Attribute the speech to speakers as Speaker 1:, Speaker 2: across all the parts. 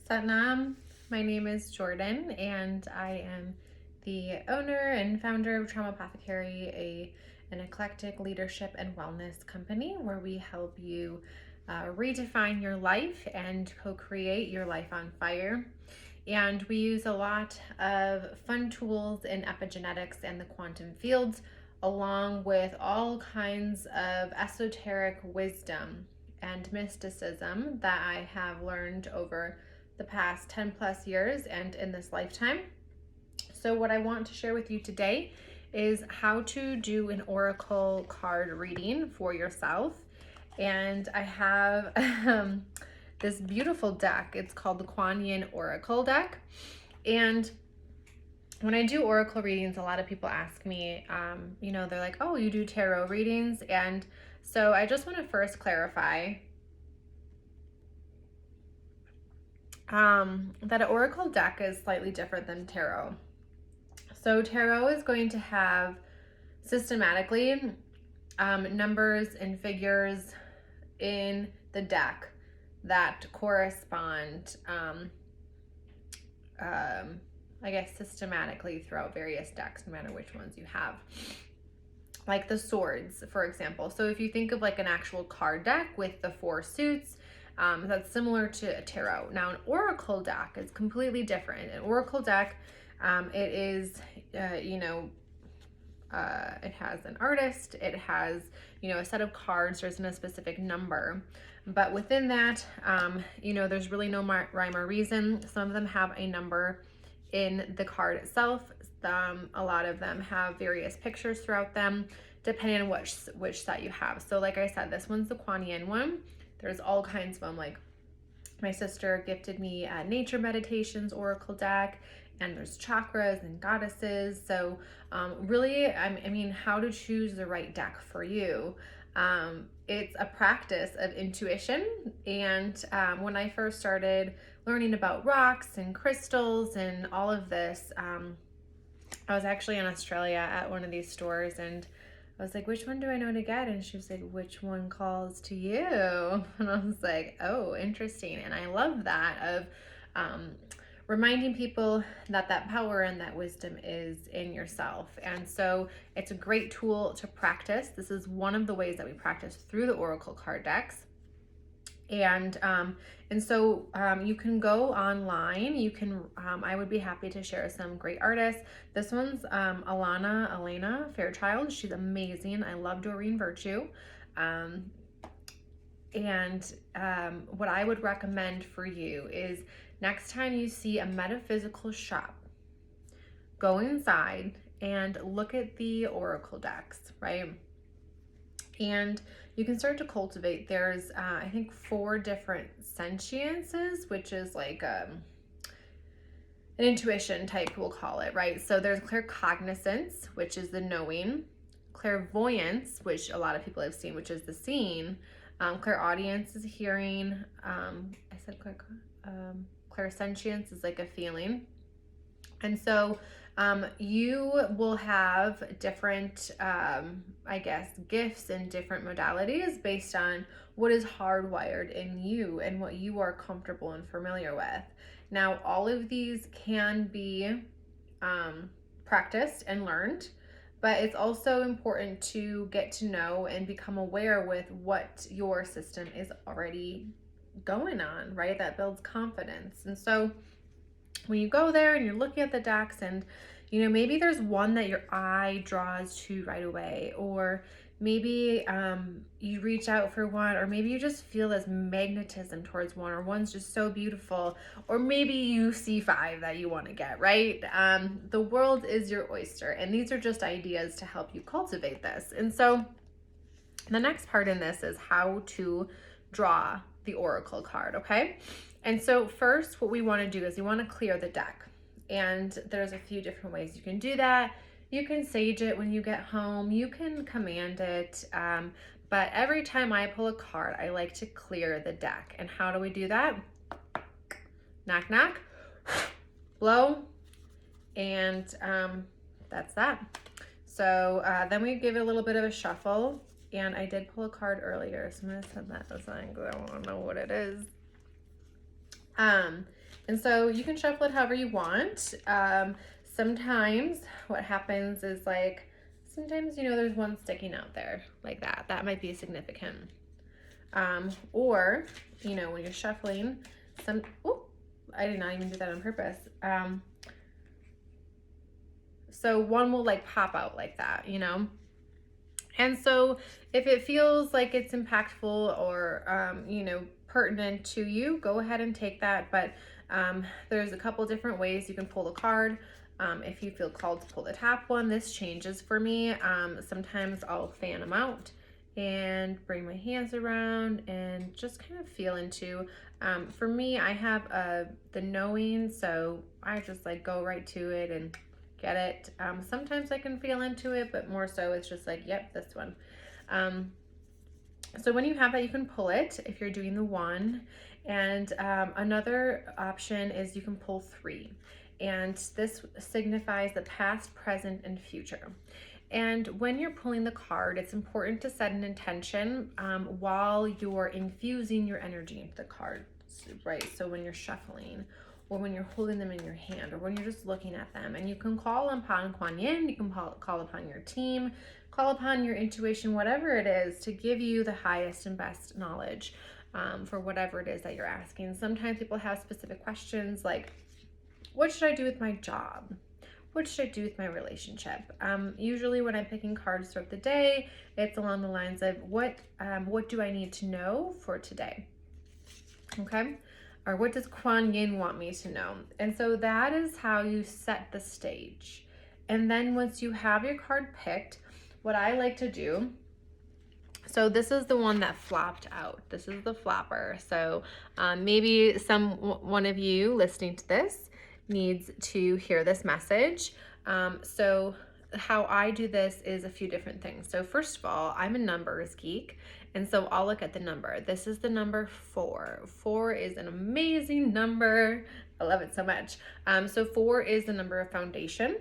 Speaker 1: Satnam. My name is Jordan, and I am the owner and founder of Trauma Apothecary, an eclectic leadership and wellness company where we help you redefine your life and co-create your life on fire. And we use a lot of fun tools in epigenetics and the quantum fields, along with all kinds of esoteric wisdom and mysticism that I have learned over the past 10 plus years and in this lifetime. So what I want to share with you today is how to do an oracle card reading for yourself. And I have this beautiful deck. It's called the Kuan Yin Oracle deck. And when I do oracle readings, a lot of people ask me, they're like, oh, you do tarot readings? And so I just want to first clarify that an oracle deck is slightly different than tarot. So tarot is going to have systematically numbers and figures in the deck that correspond, systematically throughout various decks, no matter which ones you have. Like the swords, for example. So if you think of like an actual card deck with the 4 suits, that's similar to a tarot. Now, an oracle deck is completely different. An oracle deck, it is, it has an artist, it has, a set of cards, there isn't a specific number. But within that, there's really no rhyme or reason. Some of them have a number in the card itself. A lot of them have various pictures throughout them, depending on which set you have. So like I said, this one's the Kuan Yin one. There's all kinds of them. Like my sister gifted me a Nature Meditations Oracle deck, and there's chakras and goddesses. So really, how to choose the right deck for you. It's a practice of intuition. And when I first started learning about rocks and crystals and all of this, I was actually in Australia at one of these stores, and I was like, which one do I know to get? And she was like, which one calls to you? And I was like, oh, interesting. And I love that of reminding people that power and that wisdom is in yourself. And so it's a great tool to practice. This is one of the ways that we practice through the Oracle card decks. And so you can go online. You can, I would be happy to share some great artists. This one's Elena Fairchild. She's amazing. I love Doreen Virtue. What I would recommend for you is next time you see a metaphysical shop, go inside and look at the oracle decks, right? And you can start to cultivate. There's, I think, 4 different sentiences, which is like an intuition type, we'll call it, right? So there's claircognizance, which is the knowing, clairvoyance, which a lot of people have seen, which is the seeing, clairaudience is hearing, clairsentience is like a feeling. And so you will have different, gifts and different modalities based on what is hardwired in you and what you are comfortable and familiar with. Now, all of these can be practiced and learned, but it's also important to get to know and become aware with what your system is already going on, right? That builds confidence. And so when you go there and you're looking at the decks and, maybe there's one that your eye draws to right away, or maybe you reach out for one, or maybe you just feel this magnetism towards one, or one's just so beautiful, or maybe you see 5 that you want to get, right? The world is your oyster, and these are just ideas to help you cultivate this. And so the next part in this is how to draw the oracle card, okay? And so first, what we want to do is we want to clear the deck. And there's a few different ways you can do that. You can sage it when you get home. You can command it. But every time I pull a card, I like to clear the deck. And how do we do that? Knock, knock, blow, and that's that. So then we give it a little bit of a shuffle. And I did pull a card earlier, so I'm going to set that aside because I want to know what it is. And so you can shuffle it however you want. Sometimes what happens is like, sometimes, you know, there's one sticking out there like that. That might be significant. Or, you know, when you're shuffling, I did not even do that on purpose. So one will like pop out like that, you know? And so if it feels like it's impactful or, you know, pertinent to you, go ahead and take that. But there's a couple different ways you can pull the card. If you feel called to pull the top one, this changes for me. Sometimes I'll fan them out and bring my hands around and just kind of feel into. For me, I have the knowing, so I just like go right to it and get it. Sometimes I can feel into it, but more so it's just like, yep, this one. So when you have that, you can pull it if you're doing the one. And another option is you can pull 3. And this signifies the past, present, and future. And when you're pulling the card, it's important to set an intention while you're infusing your energy into the cards, right? So when you're shuffling, or when you're holding them in your hand, or when you're just looking at them. And you can call upon Kuan Yin, you can call upon your team, call upon your intuition, whatever it is, to give you the highest and best knowledge for whatever it is that you're asking. Sometimes people have specific questions like, what should I do with my job? What should I do with my relationship? Usually when I'm picking cards throughout the day, it's along the lines of what do I need to know for today? Okay? Or what does Kuan Yin want me to know? And so that is how you set the stage. And then once you have your card picked, what I like to do, so this is the one that flopped out. This is the flopper. So maybe one of you listening to this needs to hear this message. So how I do this is a few different things. So first of all, I'm a numbers geek. And so I'll look at the number. This is the number 4. 4 is an amazing number. I love it so much. So 4 is the number of foundation.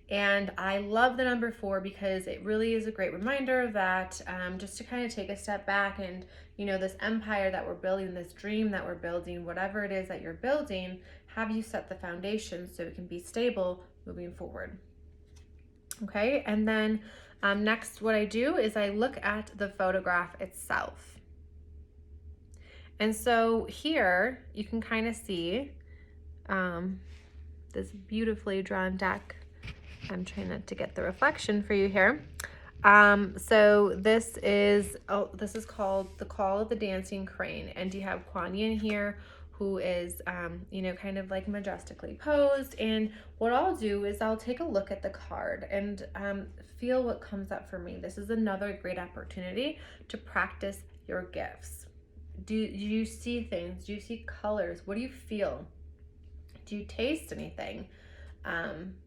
Speaker 1: And I love the number 4 because it really is a great reminder that just to kind of take a step back and, you know, this empire that we're building, this dream that we're building, whatever it is that you're building, have you set the foundation so it can be stable moving forward. Okay, and then next what I do is I look at the photograph itself. And so here you can kind of see this beautifully drawn deck. I'm trying not to get the reflection for you here. So this is called The Call of the Dancing Crane. And you have Kuan Yin here, who is, you know, kind of like majestically posed. And what I'll do is I'll take a look at the card and feel what comes up for me. This is another great opportunity to practice your gifts. Do you see things? Do you see colors? What do you feel? Do you taste anything?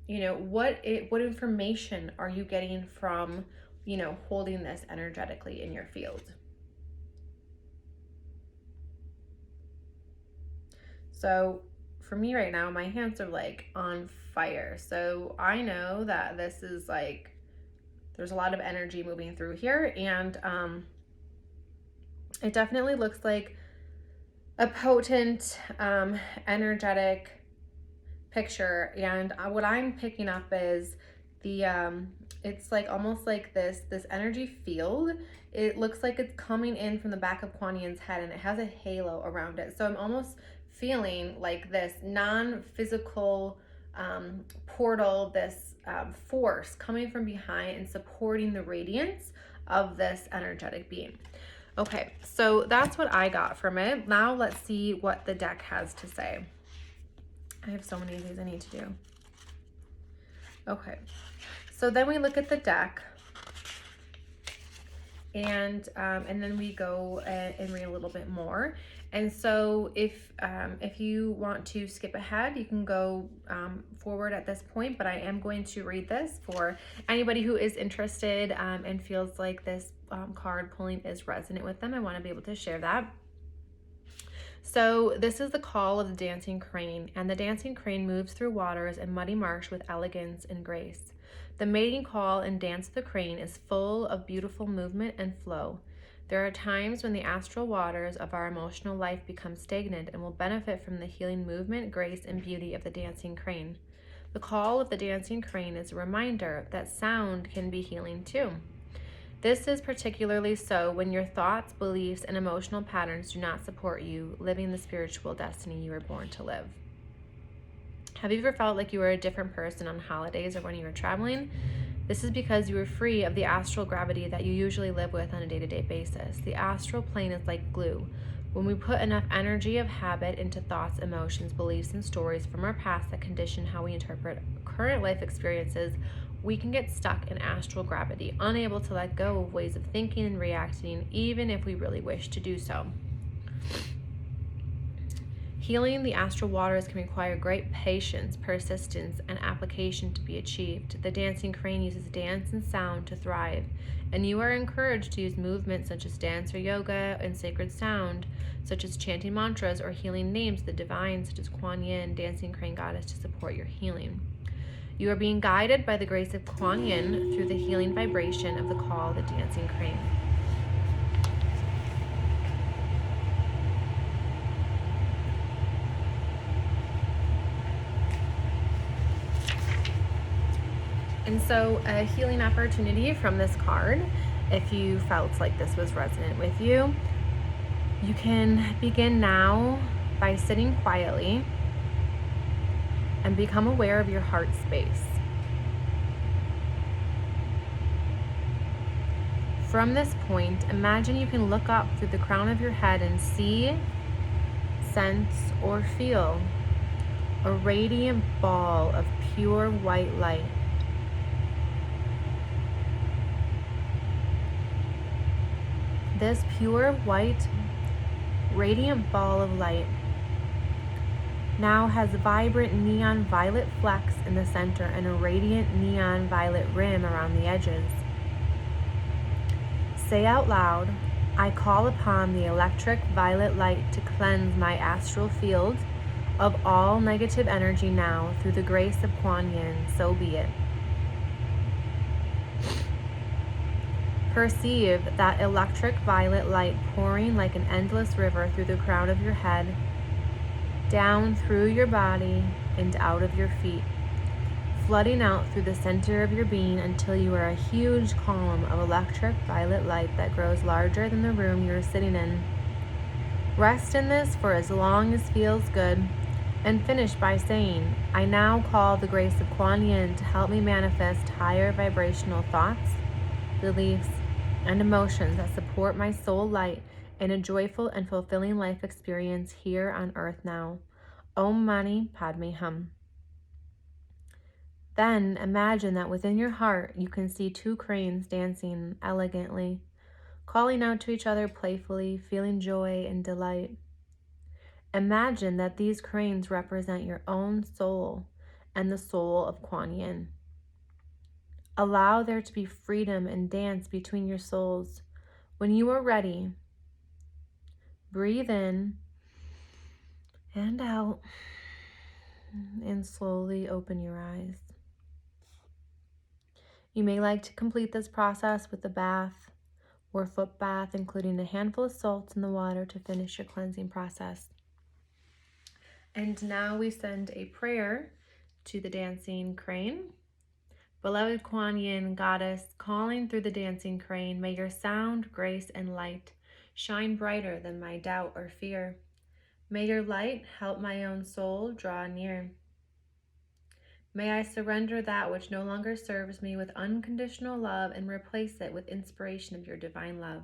Speaker 1: You know, what information are you getting from, you know, holding this energetically in your field? So for me right now, my hands are like on fire. So I know that this is like, there's a lot of energy moving through here, and it definitely looks like a potent, energetic picture. And what I'm picking up is it's like almost like this energy field. It looks like it's coming in from the back of Kuan Yin's head, and it has a halo around it. So I'm almost feeling like this non-physical portal, this force coming from behind and supporting the radiance of this energetic being. Okay, so that's what I got from it. Now let's see what the deck has to say. I have so many of these I need to do. Okay, so then we look at the deck, and then we go and read a little bit more. And so if you want to skip ahead, you can go forward at this point, but I am going to read this for anybody who is interested and feels like this card pulling is resonant with them. I want to be able to share that. So this is the call of the dancing crane, and the dancing crane moves through waters and muddy marsh with elegance and grace. The mating call and dance of the crane is full of beautiful movement and flow. There are times when the astral waters of our emotional life become stagnant and will benefit from the healing movement, grace, and beauty of the dancing crane. The call of the dancing crane is a reminder that sound can be healing too. This is particularly so when your thoughts, beliefs, and emotional patterns do not support you living the spiritual destiny you were born to live. Have you ever felt like you were a different person on holidays or when you were traveling? This is because you were free of the astral gravity that you usually live with on a day-to-day basis. The astral plane is like glue. When we put enough energy of habit into thoughts, emotions, beliefs, and stories from our past that condition how we interpret current life experiences, we can get stuck in astral gravity, unable to let go of ways of thinking and reacting, even if we really wish to do so. Healing the astral waters can require great patience, persistence, and application to be achieved. The dancing crane uses dance and sound to thrive, and you are encouraged to use movements such as dance or yoga and sacred sound, such as chanting mantras or healing names of the divine, such as Kuan Yin, dancing crane goddess, to support your healing. You are being guided by the grace of Kuan Yin through the healing vibration of the call of the dancing crane. And so a healing opportunity from this card, if you felt like this was resonant with you, you can begin now by sitting quietly and become aware of your heart space. From this point, imagine you can look up through the crown of your head and see, sense, or feel a radiant ball of pure white light. This pure white, radiant ball of light now has vibrant neon violet flecks in the center and a radiant neon violet rim around the edges. Say out loud, I call upon the electric violet light to cleanse my astral field of all negative energy now through the grace of Kuan Yin, so be it. Perceive that electric violet light pouring like an endless river through the crown of your head, down through your body and out of your feet, flooding out through the center of your being until you are a huge column of electric violet light that grows larger than the room you're sitting in. Rest in this for as long as feels good, and finish by saying, I now call the grace of Kuan Yin to help me manifest higher vibrational thoughts, beliefs, and emotions that support my soul light in a joyful and fulfilling life experience here on earth now. Om Mani Padme Hum. Then imagine that within your heart you can see two cranes dancing elegantly, calling out to each other playfully, feeling joy and delight. Imagine that these cranes represent your own soul and the soul of Kuan Yin. Allow there to be freedom and dance between your souls. When you are ready, breathe in and out and slowly open your eyes. You may like to complete this process with a bath or foot bath, including a handful of salts in the water to finish your cleansing process. And now we send a prayer to the dancing crane. Beloved Kuan Yin, goddess, calling through the dancing crane, may your sound, grace, and light shine brighter than my doubt or fear. May your light help my own soul draw near. May I surrender that which no longer serves me with unconditional love and replace it with inspiration of your divine love.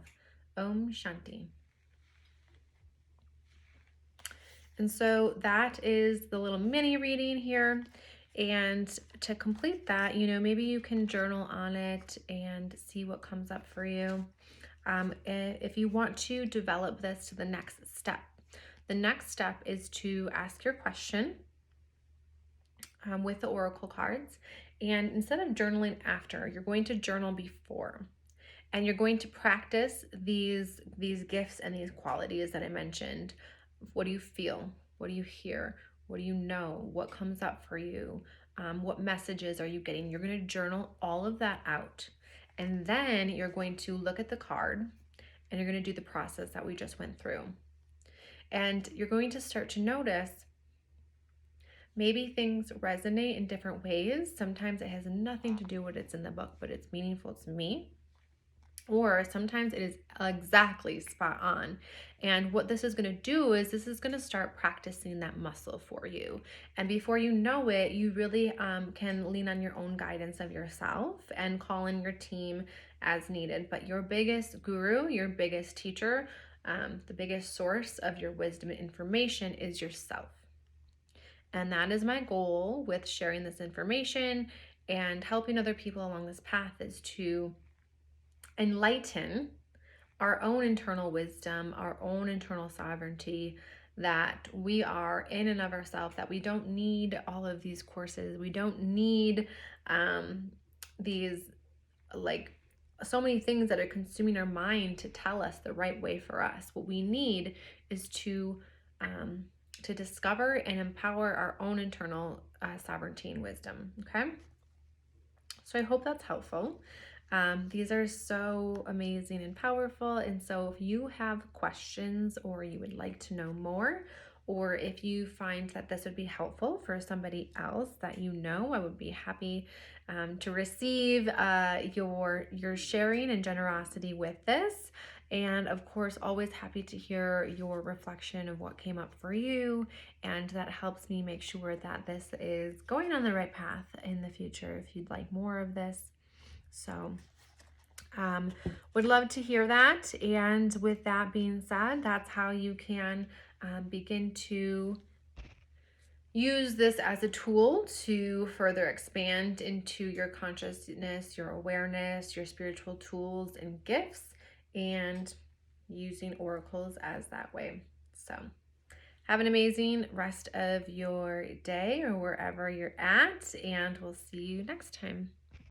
Speaker 1: Om Shanti. And so that is the little mini reading here. And to complete that, maybe you can journal on it and see what comes up for you. If you want to develop this to the next step, the next step is to ask your question with the oracle cards. And instead of journaling after, you're going to journal before. And you're going to practice these gifts and these qualities that I mentioned. What do you feel? What do you hear? What do you know? What comes up for you? What messages are you getting? You're going to journal all of that out. And then you're going to look at the card and you're going to do the process that we just went through. And you're going to start to notice maybe things resonate in different ways. Sometimes it has nothing to do with what's in the book, but it's meaningful to me. Or sometimes it is exactly spot on. And what this is going to do is this is going to start practicing that muscle for you. And before you know it, you really can lean on your own guidance of yourself and call in your team as needed. But your biggest guru, your biggest teacher, the biggest source of your wisdom and information is yourself. And that is my goal with sharing this information and helping other people along this path, is to enlighten our own internal wisdom, our own internal sovereignty, that we are in and of ourselves, that we don't need all of these courses. We don't need these, like, so many things that are consuming our mind to tell us the right way for us. What we need is to discover and empower our own internal sovereignty and wisdom. Okay, so I hope that's helpful. These are so amazing and powerful. And so if you have questions, or you would like to know more, or if you find that this would be helpful for somebody else that you know, I would be happy to receive your sharing and generosity with this. And of course, always happy to hear your reflection of what came up for you. And that helps me make sure that this is going on the right path in the future if you'd like more of this. So would love to hear that. And with that being said, that's how you can begin to use this as a tool to further expand into your consciousness, your awareness, your spiritual tools and gifts, and using oracles as that way. So have an amazing rest of your day or wherever you're at, and we'll see you next time.